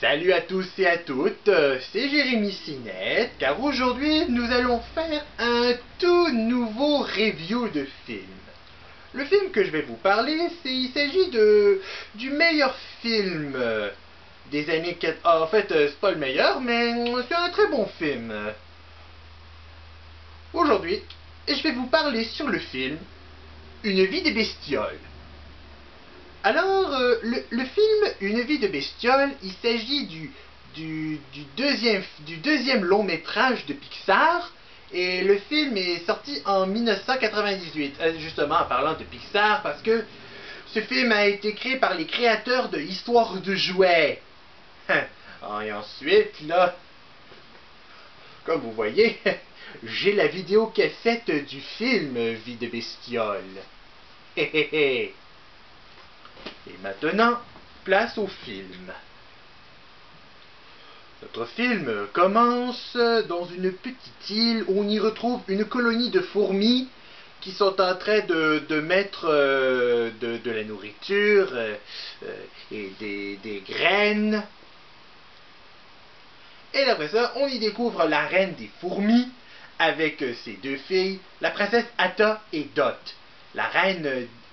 Salut à tous et à toutes, c'est Jérémy Cinette, car aujourd'hui nous allons faire un tout nouveau review de film. Le film que je vais vous parler, il s'agit du meilleur film des années 4... en fait, c'est pas le meilleur, mais c'est un très bon film. Aujourd'hui, je vais vous parler sur le film Une vie de bestiole. Alors, le film Une vie de bestiole, il s'agit du deuxième long métrage de Pixar, et le film est sorti en 1998. Justement, en parlant de Pixar, parce que ce film a été créé par les créateurs de Histoire de jouets. Et ensuite, là, comme vous voyez, j'ai la vidéocassette du film Vie de bestiole. Et maintenant, place au film. Notre film commence dans une petite île où on y retrouve une colonie de fourmis qui sont en train de mettre de la nourriture et des graines. Et après ça, on y découvre la reine des fourmis avec ses deux filles, la princesse Atta et Dot.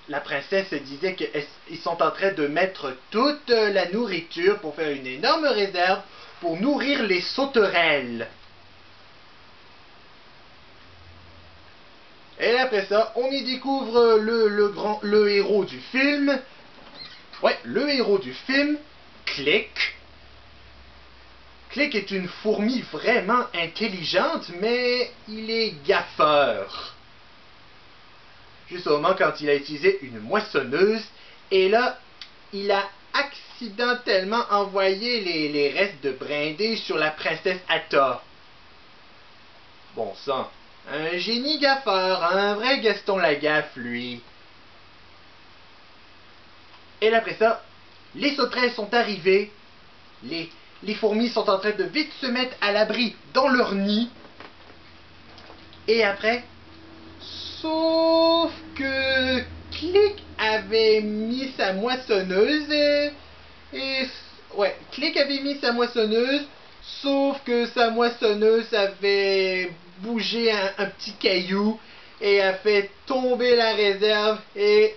La princesse disait qu'ils sont en train de mettre toute la nourriture pour faire une énorme réserve pour nourrir les sauterelles. Et après ça, on y découvre le héros du film. Ouais, le héros du film, Click. Click est une fourmi vraiment intelligente, mais il est gaffeur. Juste au moment quand il a utilisé une moissonneuse, et là, il a accidentellement envoyé les restes de brindés sur la princesse Atta. Bon sang, un génie gaffeur, un vrai Gaston Lagaffe, lui. Et après ça, les sauterelles sont arrivées, les fourmis sont en train de vite se mettre à l'abri dans leur nid, et après... Sauf que Click avait mis sa moissonneuse ouais, Click avait mis sa moissonneuse, sauf que sa moissonneuse avait bougé un petit caillou et a fait tomber la réserve et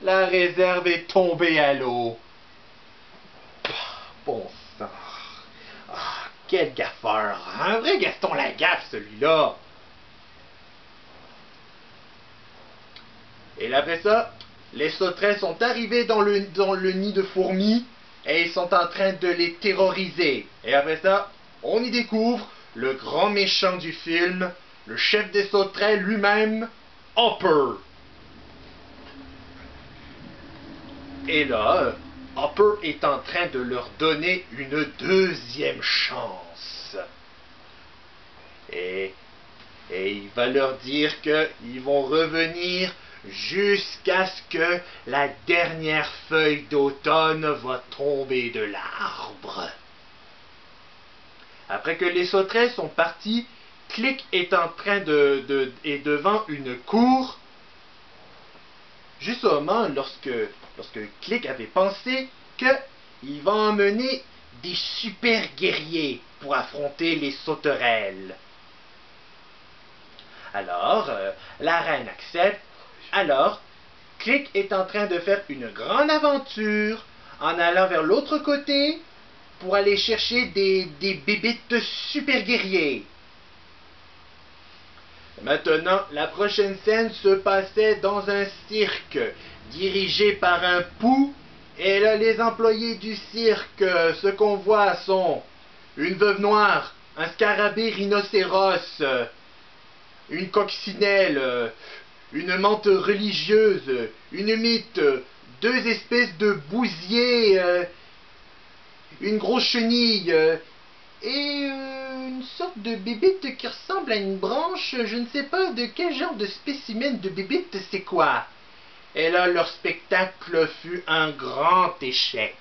la réserve est tombée à l'eau. Bon sang. Ah, quel gaffeur. Un vrai Gaston Lagaffe, celui-là. Et après ça, les sauterelles sont arrivées dans le nid de fourmis et ils sont en train de les terroriser. Et après ça, on y découvre le grand méchant du film, le chef des sauterelles lui-même, Hopper. Et là, Hopper est en train de leur donner une deuxième chance. Et il va leur dire qu'ils vont revenir jusqu'à ce que la dernière feuille d'automne va tomber de l'arbre. Après que les sauterelles sont parties, Click est en train est devant une cour, juste au moment lorsque Click avait pensé qu'il va emmener des super guerriers pour affronter les sauterelles. Alors, la reine accepte. Alors, Click est en train de faire une grande aventure en allant vers l'autre côté pour aller chercher des bébites super guerriers. Maintenant, la prochaine scène se passait dans un cirque dirigé par un pou, et là, les employés du cirque, ce qu'on voit sont une veuve noire, un scarabée rhinocéros, une coccinelle, une menthe religieuse, une mythe, deux espèces de bousiers, une grosse chenille, et une sorte de bébite qui ressemble à une branche, je ne sais pas de quel genre de spécimen de bébite c'est quoi. Et là, leur spectacle fut un grand échec.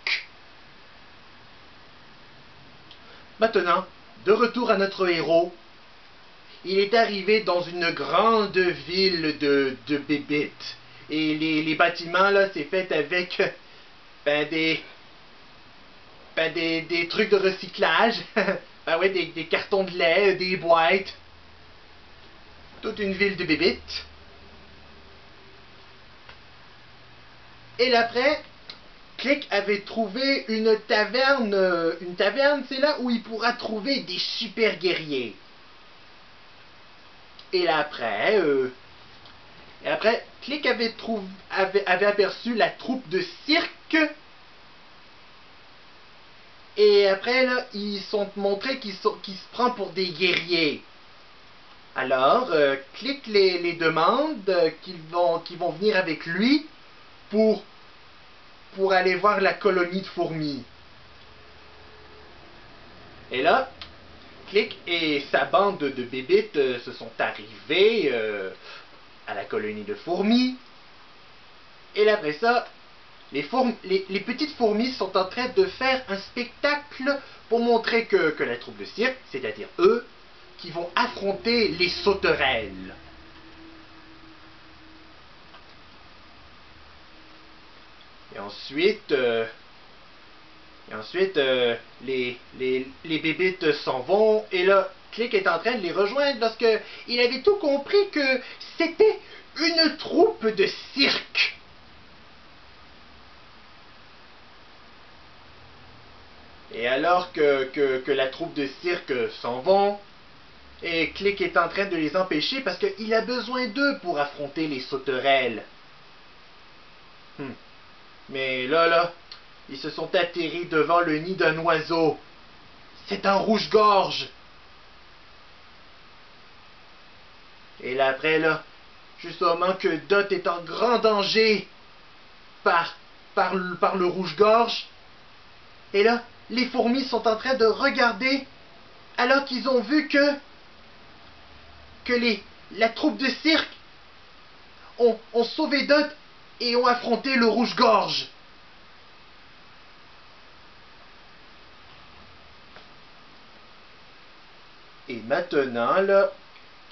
Maintenant, de retour à notre héros, il est arrivé dans une grande ville de bébites. Et les bâtiments, là, c'est fait avec des Ben, des trucs de recyclage. Ben ouais, des cartons de lait, des boîtes. Toute une ville de bébites. Et là après, Click avait trouvé une taverne. Une taverne, c'est là où il pourra trouver des super guerriers. Et là après, Click avait aperçu la troupe de cirque. Et après, là, ils sont montrés qu'ils se prennent pour des guerriers. Alors, Click les demande qu'ils vont venir avec lui pour aller voir la colonie de fourmis. Et là, Click et sa bande de bébites se sont arrivés à la colonie de fourmis. Et là, après ça, les petites fourmis sont en train de faire un spectacle pour montrer que la troupe de cirque, c'est-à-dire eux, qui vont affronter les sauterelles. Et ensuite, les bébites s'en vont, et là, Click est en train de les rejoindre lorsqu'il avait tout compris que c'était une troupe de cirque. Et alors que la troupe de cirque s'en vont, et Click est en train de les empêcher parce qu'il a besoin d'eux pour affronter les sauterelles. Mais là, ils se sont atterris devant le nid d'un oiseau. C'est un rouge-gorge. Et là, après, là, juste au moment que Dot est en grand danger par le rouge-gorge, et là, les fourmis sont en train de regarder alors qu'ils ont vu que la troupe de cirque ont sauvé Dot et ont affronté le rouge-gorge. Et maintenant, là,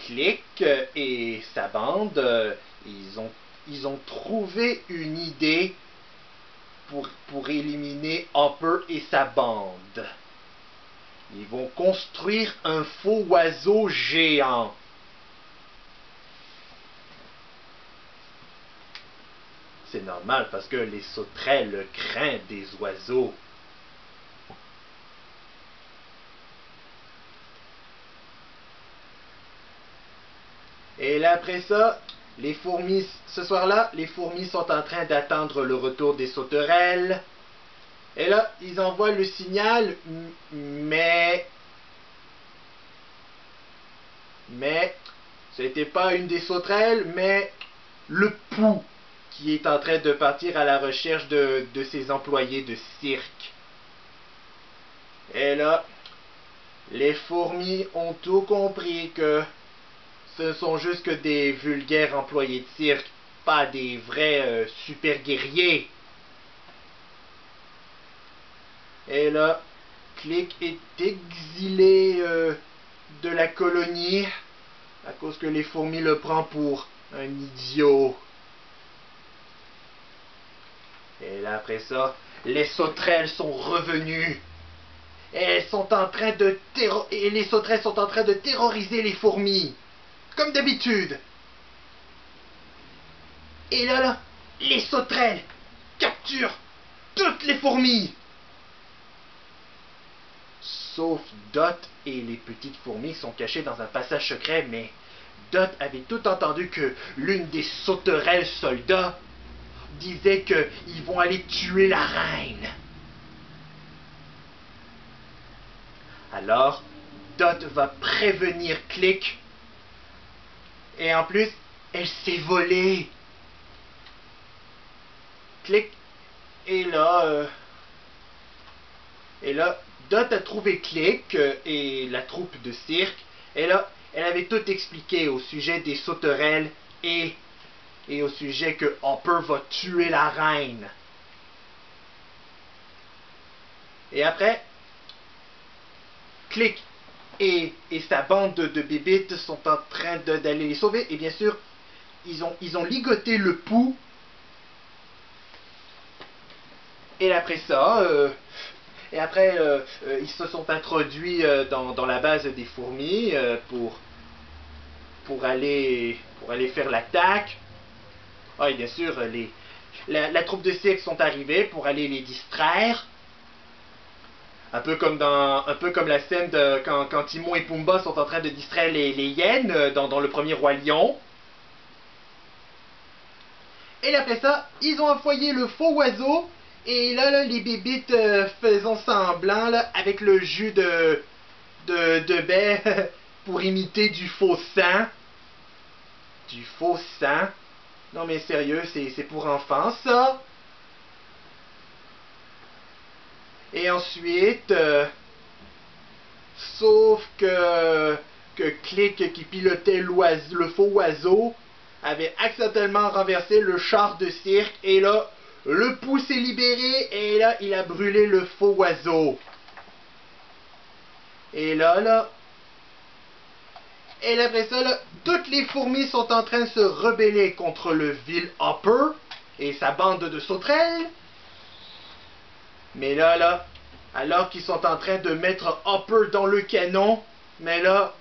Click et sa bande, ils ont trouvé une idée pour éliminer Hopper et sa bande. Ils vont construire un faux oiseau géant. C'est normal parce que les sauterelles craignent des oiseaux. Et là, après ça, les fourmis, ce soir-là, les fourmis sont en train d'attendre le retour des sauterelles. Et là, ils envoient le signal, mais ce n'était pas une des sauterelles, mais le Pou qui est en train de partir à la recherche de ses employés de cirque. Et là, les fourmis ont tout compris que ce sont juste que des vulgaires employés de cirque, pas des vrais super guerriers. Et là, Click est exilé de la colonie à cause que les fourmis le prennent pour un idiot. Et là, après ça, les sauterelles sont revenues. Et les sauterelles sont en train de terroriser les fourmis. Comme d'habitude. Et là, les sauterelles capturent toutes les fourmis. Sauf Dot et les petites fourmis sont cachées dans un passage secret, mais Dot avait tout entendu que l'une des sauterelles soldats disait qu'ils vont aller tuer la reine. Alors, Dot va prévenir Click. Et en plus, elle s'est volée. Click. Et là, Dot a trouvé Click et la troupe de cirque. Et là, elle avait tout expliqué au sujet des sauterelles et au sujet que Hopper va tuer la reine. Et après, Click et sa bande de bébites sont en train d'aller les sauver. Et bien sûr, ils ont ligoté le Pou. Et après ça, Et après, ils se sont introduits dans la base des fourmis pour aller faire l'attaque. Ah, et bien sûr, la troupe de cirque sont arrivés pour aller les distraire. Un peu comme la scène de quand Timon et Pumba sont en train de distraire les hyènes dans le premier Roi Lion. Et après ça, ils ont envoyé le faux oiseau. Et là les bébites faisant semblant là, avec le jus de baie pour imiter du faux sang. Du faux sang. Non mais sérieux, c'est pour enfants ça. Et ensuite, sauf que Click qui pilotait le faux oiseau avait accidentellement renversé le char de cirque et là, le pouls s'est libéré et là, il a brûlé le faux oiseau. Et là, et après ça, là, toutes les fourmis sont en train de se rebeller contre le vil Hopper et sa bande de sauterelles. Mais là, alors qu'ils sont en train de mettre Hopper dans le canon, mais là,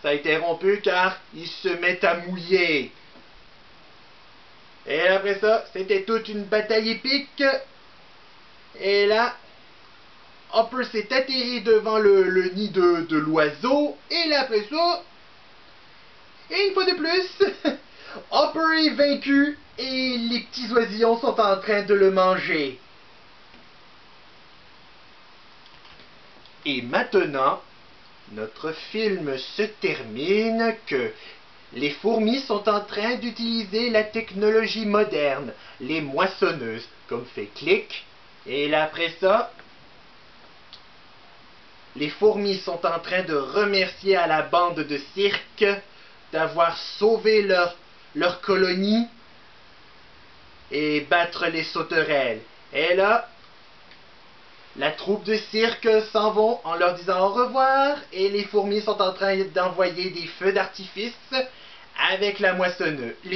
ça a été rompu car ils se mettent à mouiller. Et après ça, c'était toute une bataille épique. Et là, Hopper s'est atterri devant le nid de l'oiseau. Et là, après ça, et une fois de plus, Hopper est vaincu et les petits oisillons sont en train de le manger. Et maintenant, notre film se termine que les fourmis sont en train d'utiliser la technologie moderne, les moissonneuses, comme fait Click. Et là, après ça, les fourmis sont en train de remercier à la bande de cirque d'avoir sauvé leur colonie et battre les sauterelles. Et là, la troupe de cirque s'en vont en leur disant au revoir et les fourmis sont en train d'envoyer des feux d'artifice avec les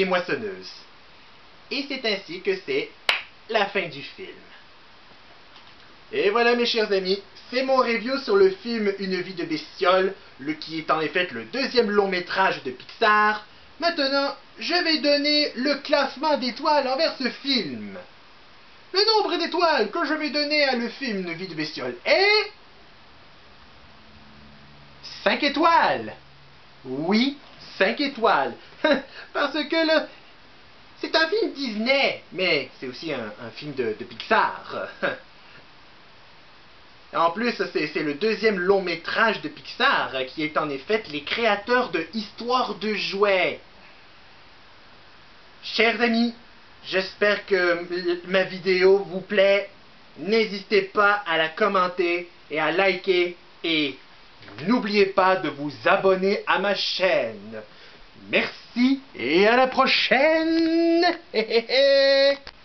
moissonneuses. Et c'est ainsi que c'est la fin du film. Et voilà mes chers amis, c'est mon review sur le film Une vie de bestiole, qui est en effet le deuxième long métrage de Pixar. Maintenant, je vais donner le classement d'étoiles envers ce film. Le nombre d'étoiles que je vais donner à le film Une vie de bestiole est 5 étoiles. Oui, 5 étoiles. Parce que là, c'est un film Disney, mais c'est aussi un film de Pixar. En plus, c'est le deuxième long métrage de Pixar qui est en effet les créateurs de Histoire de jouets. Chers amis, j'espère que ma vidéo vous plaît. N'hésitez pas à la commenter et à liker. Et n'oubliez pas de vous abonner à ma chaîne. Merci et à la prochaine.